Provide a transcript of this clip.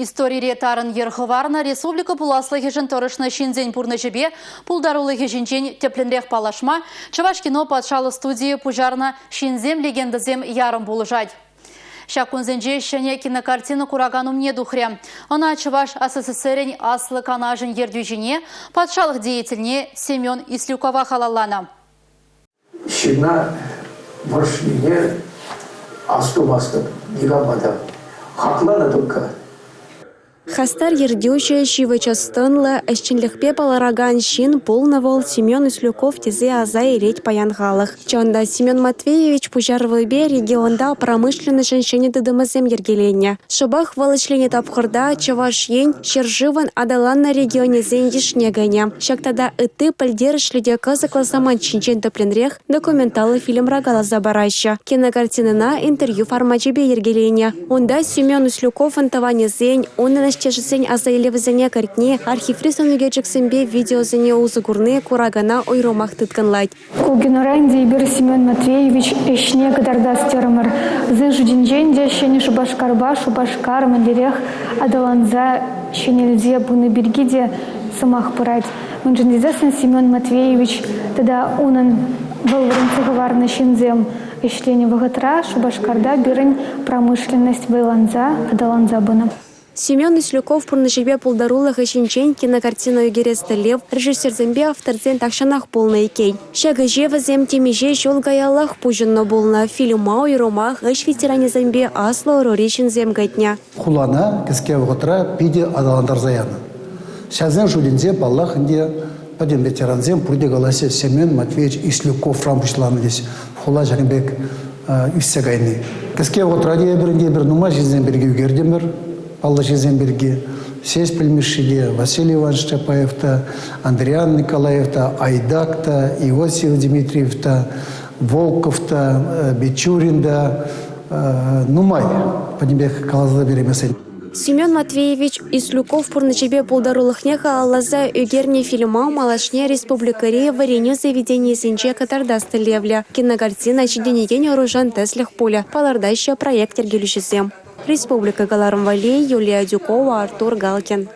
История тарын ерховарна республика пуласлығы жынторышны шинзен пурны жібе, пулдарулығы жінжен тепленрех палашма, Чаваш кино патшалы студии пужарна шинзем легендазем ярым булыжать. Шакунзенже шене кинокартина курагану мне духре. Она Чаваш СССР аслы канажын ердюжине, патшалық деятельне Семен Ислюкова халалана. Шина варшине асту-басту, дигамада. Хаклана только. Хастар ердюще шивычастынлы әшчінлікпе палараган шин полнавол Семен Ислюков тезе азай реть паянғалық. Чонда Семен Матвеевич пужарвыбе регионда промышленный женщине дыдымызем ергеленне. Шыбах валышлене тапқырда Чаваш ен шержыван адаланна регионе зендишне гане. Шактада ыты пальдерышледе кызыклы заман чинчен топленрех документалы фильм рагала забараща. Кинокартинына интервью формачебе ергеленне. Онда Семен Ислюков антаване зень, он Чешесень азайлевізіне картне архиврисону гечексембе видеозіне узыгурны курагана ойромах тытканлайт. Кулгенурайнде бир Семен Матвеевич эшне кадардас термір. Зы жудинженде шені шубашкарба шубашкар мандерех адаланза шенелзе буны бергиде самах пырать. Мэнжендезесен Семен Матвеевич тада унын валварынцыгыварны шинзем эшлене вагатра шубашкарда бирын промышленность вайланза адаланза буны. Семен Ислюков пурнышебе пулдарулах ешінчен кинокартина югересті лев, режиссерзембе авторзен такшанах полный кей. Шагаже вазем темеже жолгаялах пужынно болна фильма ойромах эш ветеранезембе асло роришінзем гайтня. Хулана кіске вғытра пиде адаландар заяны. Шазен жудинзе баллах инде паден ветеранзем пурде галасе Семен Матвеевич Ислюков рампушланы дес. Хула жанбек үссе гайны. Кіске вғытра де бір нума жизнен берге үгердемір. Алла Жезенберге, сес пельмешиге, Василий Иванович Чапаевта, Андриан Николаевта, Айдакта, Иосиф Дмитриевта, Волковта, Бичуринда, Нумай, поднебех калазда беремесен. Семен Матвеевич Ислюков пурнычебе пулдарулыхнеха аллаза үгерне фильма малашне республикаре вареню заведение сенче катардасты левля. Кинокартина чиденеген оружан теслих поля. Палардаща проект ергелюшесем. Республика Галармвали, Юлия Дюкова, Артур Галкин.